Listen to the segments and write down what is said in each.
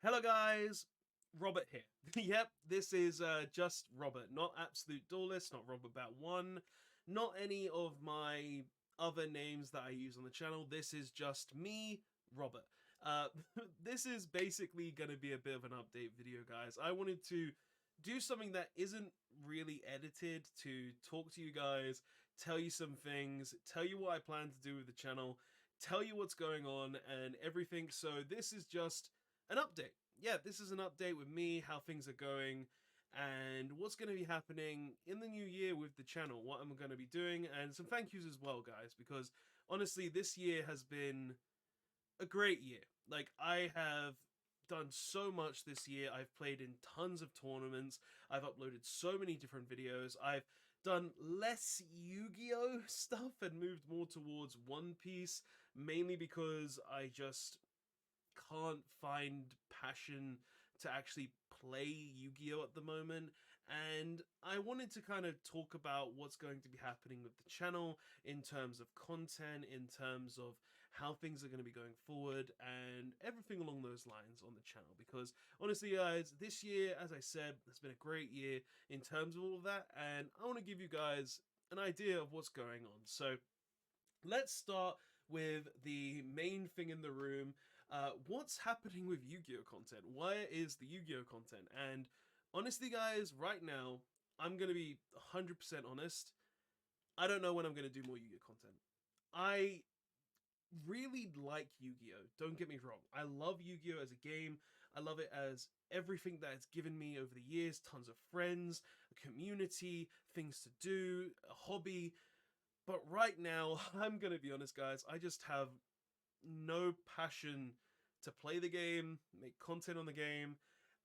Hello guys, Robert here. Yep, this is just Robert, not Absolute Duelist, not Robert1, not any of my other names that I use on the channel. This is just me, Robert. Uh, this is basically going to be a bit of an update video, guys. I wanted to do something that isn't really edited to talk to you guys, tell you some things, tell you what I plan to do with the channel, tell you what's going on and everything. So this is just an update. Yeah, this is an update with me, how things are going, and what's going to be happening in the new year with the channel, what I'm going to be doing, and some thank yous as well, guys, because honestly, this year has been a great year. Like, I have done so much this year. I've played in tons of tournaments. I've uploaded so many different videos. I've done less Yu-Gi-Oh stuff and moved more towards One Piece, mainly because I just can't find passion to actually play Yu-Gi-Oh at the moment, and I wanted to kind of talk about what's going to be happening with the channel in terms of content, in terms of how things are going to be going forward, and everything along those lines on the channel, because honestly guys, this year, as I said, has been a great year in terms of all of that, and I want to give you guys an idea of what's going on. So let's start with the main thing in the room. What's happening with Yu-Gi-Oh content? Where is the Yu-Gi-Oh content? And honestly, guys, right now, I'm going to be 100% honest. I don't know when I'm going to do more Yu-Gi-Oh content. I really like Yu-Gi-Oh! Don't get me wrong. I love Yu-Gi-Oh! As a game. I love it as everything that it's given me over the years. Tons of friends, a community, things to do, a hobby. But right now, I'm going to be honest, guys, I just have no passion to play the game, make content on the game,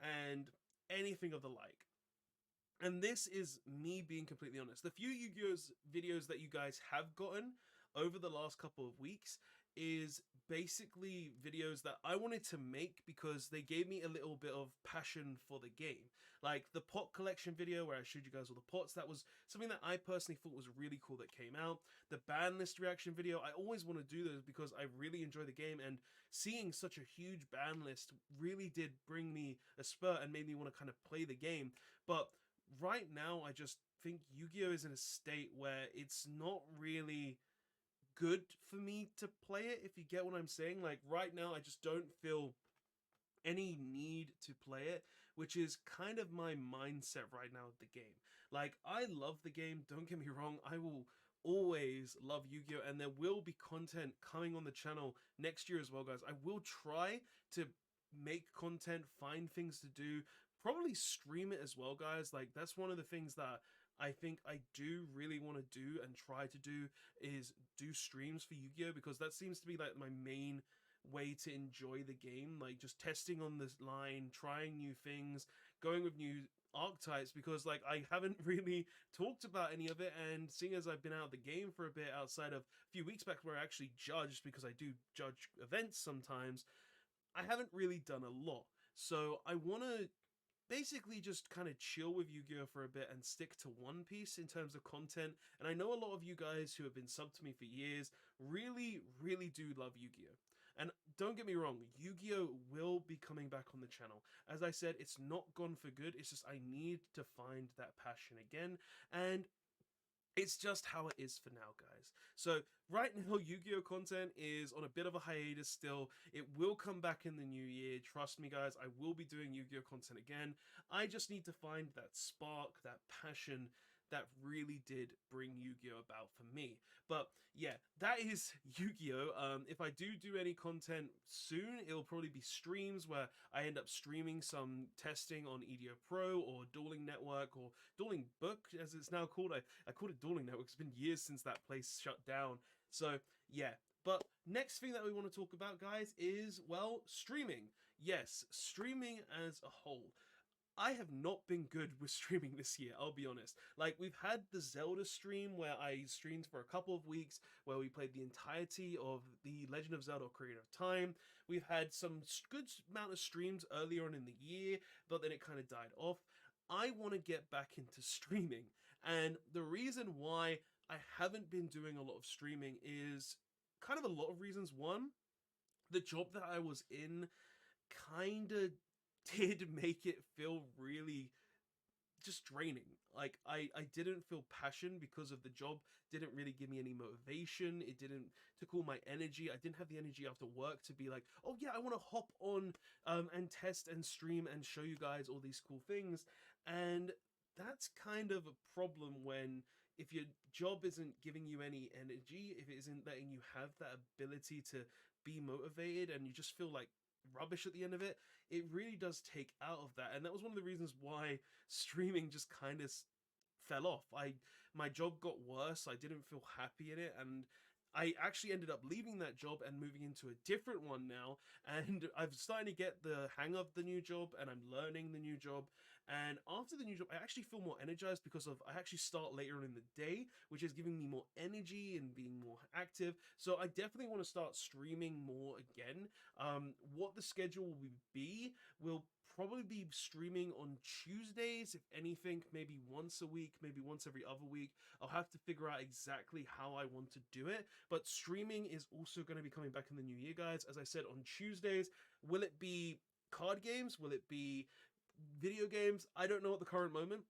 and anything of the like. And this is me being completely honest. The few Yu-Gi-Oh! Videos that you guys have gotten over the last couple of weeks is basically videos that I wanted to make because they gave me a little bit of passion for the game. Like the pot collection video where I showed you guys all the pots, that was something that I personally thought was really cool that came out. The ban list reaction video, I always want to do those because I really enjoy the game, and seeing such a huge ban list really did bring me a spur and made me want to kind of play the game. But right now, I just think Yu-Gi-Oh! Is in a state where it's not really good for me to play it, if you get what I'm saying. Like, right now, I just don't feel any need to play it, which is kind of my mindset right now with the game. Like, I love the game, don't get me wrong, I will always love Yu-Gi-Oh! And there will be content coming on the channel next year as well, guys. I will try to make content, find things to do, probably stream it as well, guys. Like, that's one of the things that I think I do really want to do and try to do, is do streams for Yu-Gi-Oh! Because that seems to be like my main way to enjoy the game, like just testing on this line, trying new things, going with new archetypes, because like I haven't really talked about any of it, and seeing as I've been out of the game for a bit, outside of a few weeks back where I actually judged, because I do judge events sometimes, I haven't really done a lot. So I want to basically just kind of chill with Yu-Gi-Oh for a bit and stick to One Piece in terms of content. And I know a lot of you guys who have been subbed to me for years really do love Yu-Gi-Oh. And don't get me wrong, Yu-Gi-Oh will be coming back on the channel. As I said, it's not gone for good. It's just I need to find that passion again. And it's just how it is for now, guys. So right now, Yu-Gi-Oh content is on a bit of a hiatus still. It will come back in the new year. Trust me, guys, I will be doing Yu-Gi-Oh content again. I just need to find that spark, that passion that really did bring Yu-Gi-Oh about for me. But yeah, that is Yu-Gi-Oh. If I do any content soon, it'll probably be streams where I end up streaming some testing on EDO Pro or Dueling Network or Dueling Book, as it's now called. I called it Dueling Network. It's been years since that place shut down. So yeah. But next thing that we want to talk about, guys, is, well, streaming. Yes, streaming as a whole. I have not been good with streaming this year, I'll be honest. Like, we've had the Zelda stream where I streamed for a couple of weeks, where we played the entirety of The Legend of Zelda: Ocarina of Time. We've had some good amount of streams earlier on in the year, but then it kind of died off. I want to get back into streaming, and the reason why I haven't been doing a lot of streaming is kind of a lot of reasons. One, the job that I was in kind of did make it feel really just draining. Like I didn't feel passion because of the job didn't really give me any motivation. It didn't took all my energy. I didn't have the energy after work to be like, oh yeah, I want to hop on and test and stream and show you guys all these cool things. And that's kind of a problem when if your job isn't giving you any energy, if it isn't letting you have that ability to be motivated and you just feel like rubbish at the end of it, it really does take out of that. And that was one of the reasons why streaming just kind of fell off. My job got worse. I didn't feel happy in it, and I actually ended up leaving that job and moving into a different one now. And I'm starting to get the hang of the new job, and I'm learning the new job. And after the new job, I actually feel more energized because of I actually start later on in the day, which is giving me more energy and being more active. So I definitely want to start streaming more again. What the schedule will be will probably be streaming on Tuesdays, if anything, maybe once a week, maybe once every other week. I'll have to figure out exactly how I want to do it. But streaming is also going to be coming back in the new year, guys. As I said, on Tuesdays, will it be card games? Will it be video games? I don't know at the current moment,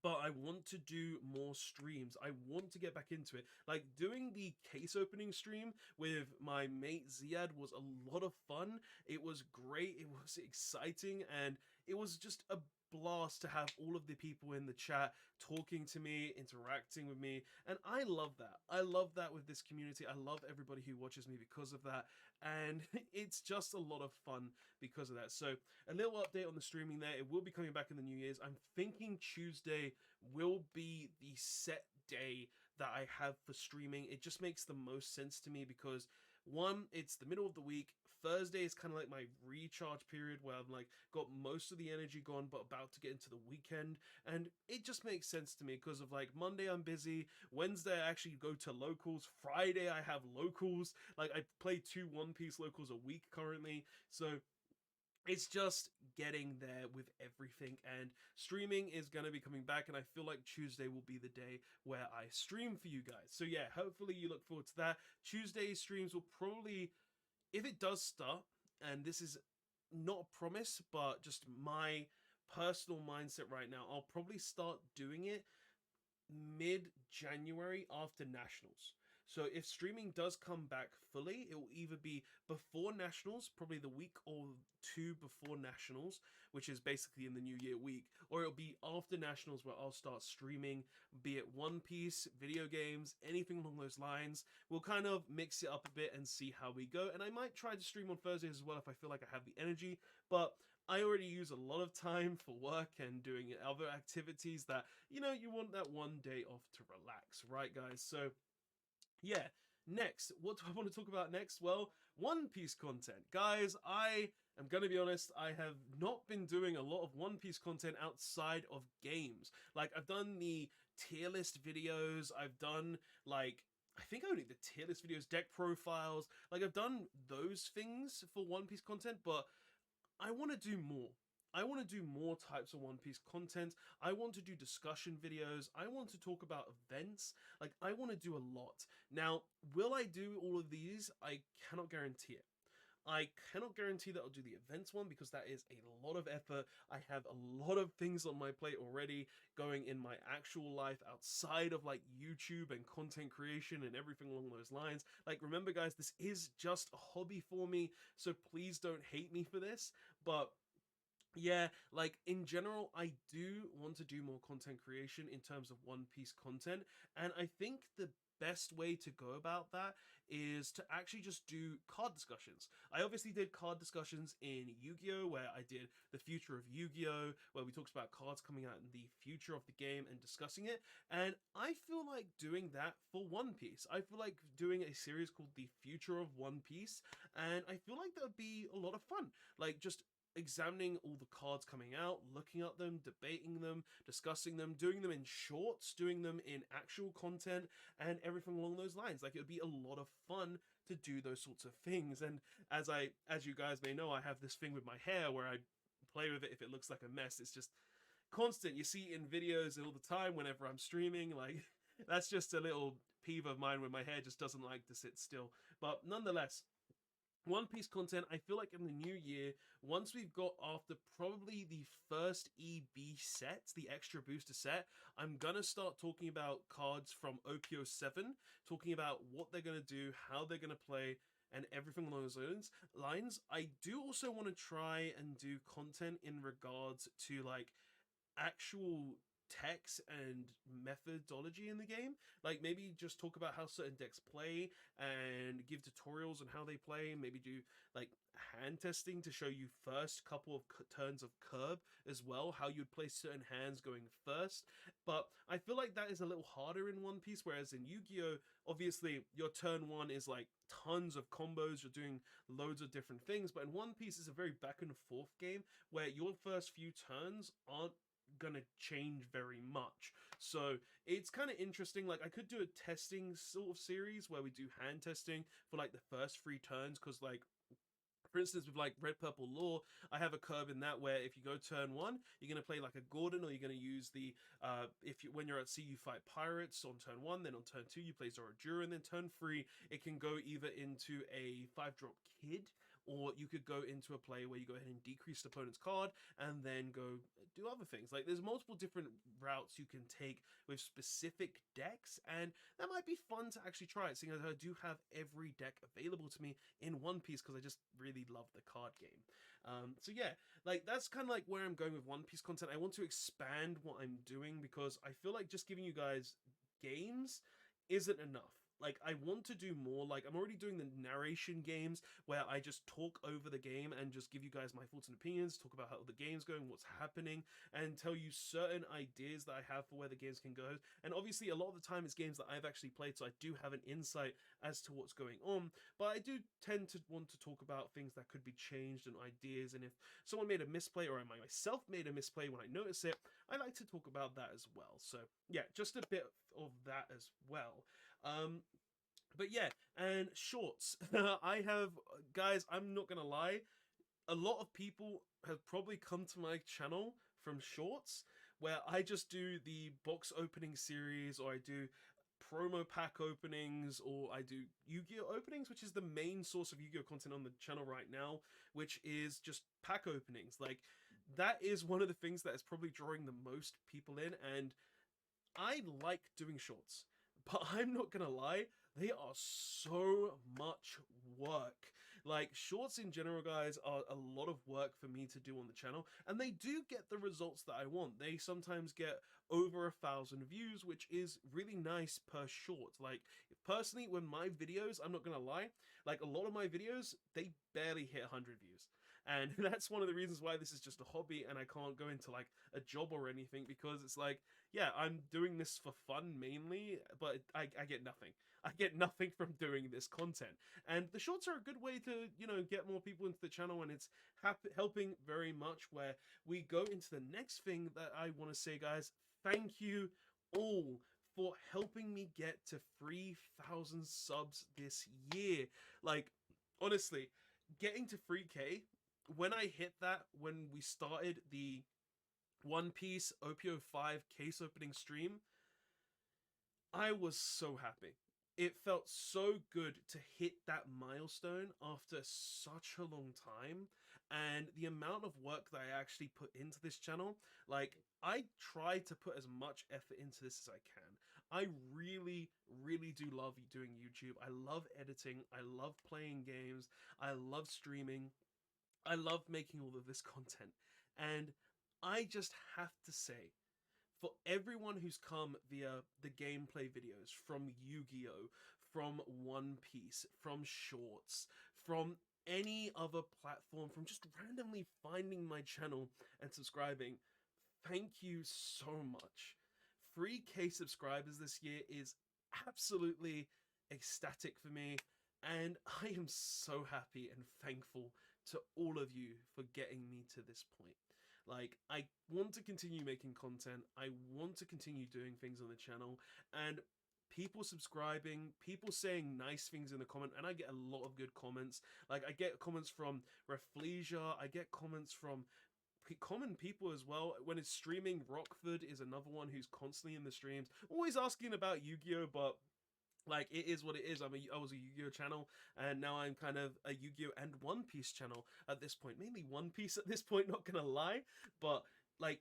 but I want to do more streams. I want to get back into it. Like doing the case opening stream with my mate Ziad was a lot of fun. It was great. It was exciting, and it was just a blast to have all of the people in the chat talking to me, interacting with me, and I love that. I love that with this community. I love everybody who watches me because of that, and it's just a lot of fun because of that. So a little update on the streaming there. It will be coming back in the New Year's. I'm thinking Tuesday will be the set day that I have for streaming. It just makes the most sense to me because one, it's the middle of the week. Thursday is kind of like my recharge period where I'm like got most of the energy gone but about to get into the weekend, and it just makes sense to me because of like Monday I'm busy, Wednesday I actually go to locals, Friday I have locals, like I play 2 One Piece locals a week currently. So it's just getting there with everything, and streaming is going to be coming back, and I feel like Tuesday will be the day where I stream for you guys. So yeah, hopefully you look forward to that. Tuesday streams will probably, if it does start, and this is not a promise but just my personal mindset right now, I'll probably start doing it mid-January after Nationals. So if streaming does come back fully, it will either be before Nationals, probably the week or two before Nationals, which is basically in the New Year week, or it'll be after Nationals where I'll start streaming, be it One Piece, video games, anything along those lines. We'll kind of mix it up a bit and see how we go. And I might try to stream on Thursdays as well if I feel like I have the energy, but I already use a lot of time for work and doing other activities that, you know, you want that one day off to relax, right, guys? So, yeah. Next, what do I want to talk about next? Well, One Piece content. Guys, I am going to be honest, I have not been doing a lot of One Piece content outside of games. Like, I've done the tier list videos, I've done, like, I think only the tier list videos, deck profiles. Like, I've done those things for One Piece content, but I want to do more. I want to do more types of One Piece content. I want to do discussion videos. I want to talk about events. Like, I want to do a lot. Now, will I do all of these? I cannot guarantee it. I cannot guarantee that I'll do the events one because that is a lot of effort. I have a lot of things on my plate already going in my actual life outside of like YouTube and content creation and everything along those lines. Like, remember guys, this is just a hobby for me, so please don't hate me for this. But yeah, like in general, I do want to do more content creation in terms of One Piece content, and I think the best way to go about that is to actually just do card discussions. I obviously did card discussions in Yu-Gi-Oh! Where I did the future of Yu-Gi-Oh! Where we talked about cards coming out in the future of the game and discussing it, and I feel like doing that for One Piece. I feel like doing a series called The Future of One Piece, and I feel like that would be a lot of fun. Like, just examining all the cards coming out, looking at them, debating them, discussing them, doing them in shorts, doing them in actual content, and everything along those lines. Like, it would be a lot of fun to do those sorts of things. And as you guys may know, I have this thing with my hair where I play with it if it looks like a mess. It's just constant. You see it in videos all the time whenever I'm streaming. Like, that's just a little peeve of mine when my hair just doesn't like to sit still. But nonetheless, One Piece content, I feel like in the new year, once we've got after probably the first EB set, the extra booster set, I'm gonna start talking about cards from OPO 7, talking about what they're gonna do, how they're gonna play, and everything along those lines. I do also want to try and do content in regards to like actual text and methodology in the game. Like maybe just talk about how certain decks play and give tutorials on how they play. Maybe do like hand testing to show you first couple of turns of curb as well, how you'd play certain hands going first. But I feel like that is a little harder in One Piece, whereas in Yu-Gi-Oh, obviously your turn one is like tons of combos, you're doing loads of different things. But in One Piece, it's a very back and forth game where your first few turns aren't gonna change very much. So it's kind of interesting. Like I could do a testing sort of series where we do hand testing for like the first 3 turns, because like for instance, with like Red Purple Law, I have a curve in that where if you go turn one, you're gonna play like a Gordon, or you're gonna use the if you when you're at sea you fight pirates on turn one, then on turn two you play Zorodura, and then turn three it can go either into a 5-drop Kid, or you could go into a play where you go ahead and decrease the opponent's card and then go do other things. Like there's multiple different routes you can take with specific decks, and that might be fun to actually try it, seeing as I do have every deck available to me in One Piece because I just really love the card game. So yeah, like that's kind of like where I'm going with One Piece content. I want to expand what I'm doing because I feel like just giving you guys games isn't enough. Like I want to do more. Like I'm already doing the narration games where I just talk over the game and just give you guys my thoughts and opinions, talk about how the game's going, what's happening, and tell you certain ideas that I have for where the games can go. And obviously a lot of the time it's games that I've actually played, so I do have an insight as to what's going on. But I do tend to want to talk about things that could be changed and ideas, and if someone made a misplay or I myself made a misplay when I notice it, I like to talk about that as well. So yeah, just a bit of that as well. Um, but yeah, and shorts. I have, guys, I'm not gonna lie, a lot of people have probably come to my channel from shorts where I just do the box opening series, or I do promo pack openings, or I do Yu-Gi-Oh openings, which is the main source of Yu-Gi-Oh content on the channel right now, which is just pack openings. Like that is one of the things that is probably drawing the most people in, and I like doing shorts, but I'm not gonna lie, they are so much work. Like, shorts in general, guys, are a lot of work for me to do on the channel, and they do get the results that I want. They sometimes get over 1,000 views, which is really nice per short. Like, personally, when my videos, I'm not gonna lie, like, a lot of my videos, they barely hit 100 views. And that's one of the reasons why this is just a hobby and I can't go into like a job or anything, because it's like, yeah, I'm doing this for fun mainly, but I get nothing. I get nothing from doing this content. And the shorts are a good way to, you know, get more people into the channel, and it's helping very much. Where we go into the next thing that I want to say, guys, thank you all for helping me get to 3,000 subs this year. Like, honestly, getting to 3K, when I hit that, when we started the One Piece OPO 5 case opening stream, I was so happy. It felt so good to hit that milestone after such a long time, and the amount of work that I actually put into this channel, like I try to put as much effort into this as I can. I really, really do love doing YouTube. I love editing. I love playing games. I love streaming. I love making all of this content. And I just have to say, for everyone who's come via the gameplay videos from Yu-Gi-Oh, from One Piece, from Shorts, from any other platform, from just randomly finding my channel and subscribing, thank you so much. 3K subscribers this year is absolutely ecstatic for me, and I am so happy and thankful to all of you for getting me to this point. Like, I want to continue making content, I want to continue doing things on the channel, and people subscribing, people saying nice things in the comment, and I get a lot of good comments. Like, I get comments from Rafflesia, I get comments from common people as well. When it's streaming, Rockford is another one who's constantly in the streams, always asking about Yu-Gi-Oh, but Like, it is what it is. I was a Yu-Gi-Oh channel, and now I'm kind of a Yu-Gi-Oh and One Piece channel at this point. Mainly One Piece at this point, not gonna lie, but like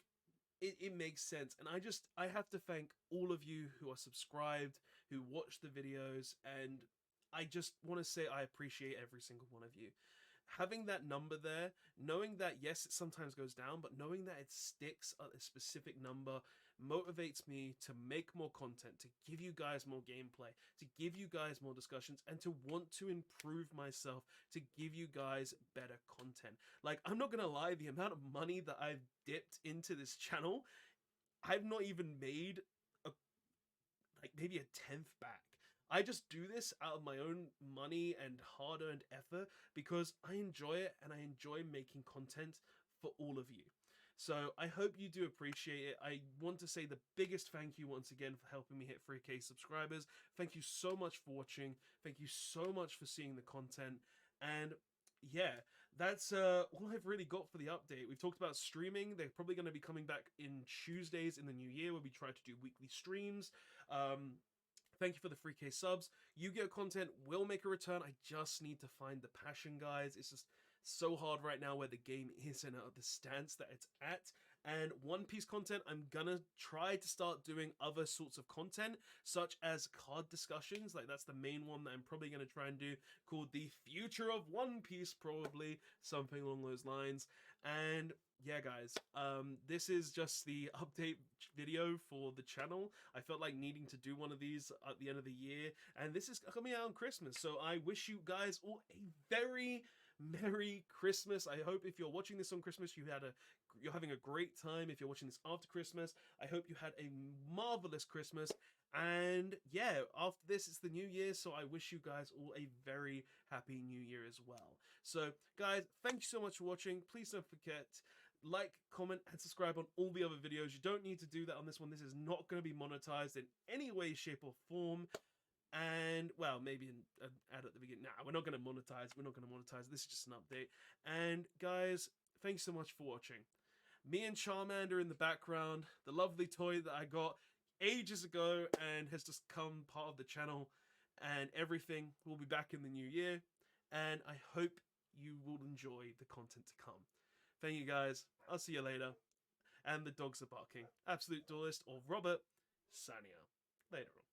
it makes sense. And I have to thank all of you who are subscribed, who watch the videos, and I just want to say I appreciate every single one of you. Having that number there, knowing that yes, it sometimes goes down, but knowing that it sticks at a specific number motivates me to make more content, to give you guys more gameplay, to give you guys more discussions, and to want to improve myself, to give you guys better content. Like, I'm not gonna lie, the amount of money that I've dipped into this channel, I've not even made a like maybe a tenth back. I just do this out of my own money and hard earned effort because I enjoy it and I enjoy making content for all of you. So I hope you do appreciate it. I want to say the biggest thank you once again for helping me hit 3K subscribers. Thank you so much for watching. Thank you so much for seeing the content. And yeah, that's all I've really got for the update. We've talked about streaming. They're probably going to be coming back in Tuesdays in the new year where we try to do weekly streams. Thank you for the 3K subs. Yu-Gi-Oh content will make a return. I just need to find the passion, guys. It's just so hard right now where the game is and the stance that it's at. And One Piece content, I'm gonna try to start doing other sorts of content, such as card discussions. Like, that's the main one that I'm probably gonna try and do, called The Future of One Piece, probably something along those lines. And yeah, guys, this is just the update video for the channel. I felt like needing to do one of these at the end of the year, and this is coming out on Christmas, so I wish you guys all a very Merry Christmas. I hope if you're watching this on Christmas, you're having a great time. If you're watching this after Christmas, I hope you had a marvelous Christmas. And yeah, after this, it's the new year, so I wish you guys all a very happy new year as well. So, guys, thank you so much for watching. Please don't forget, like, comment, and subscribe on all the other videos. You don't need to do that on this one. This is not going to be monetized in any way, shape, or form. And, well, maybe an ad at the beginning. Nah, we're not going to monetize. We're not going to monetize. This is just an update. And, guys, thanks so much for watching. Me and Charmander in the background, the lovely toy that I got ages ago and has just come part of the channel, and everything will be back in the new year. And I hope you will enjoy the content to come. Thank you, guys. I'll see you later. And the dogs are barking. Absolute Duelist, or Robert, signing out. Later on.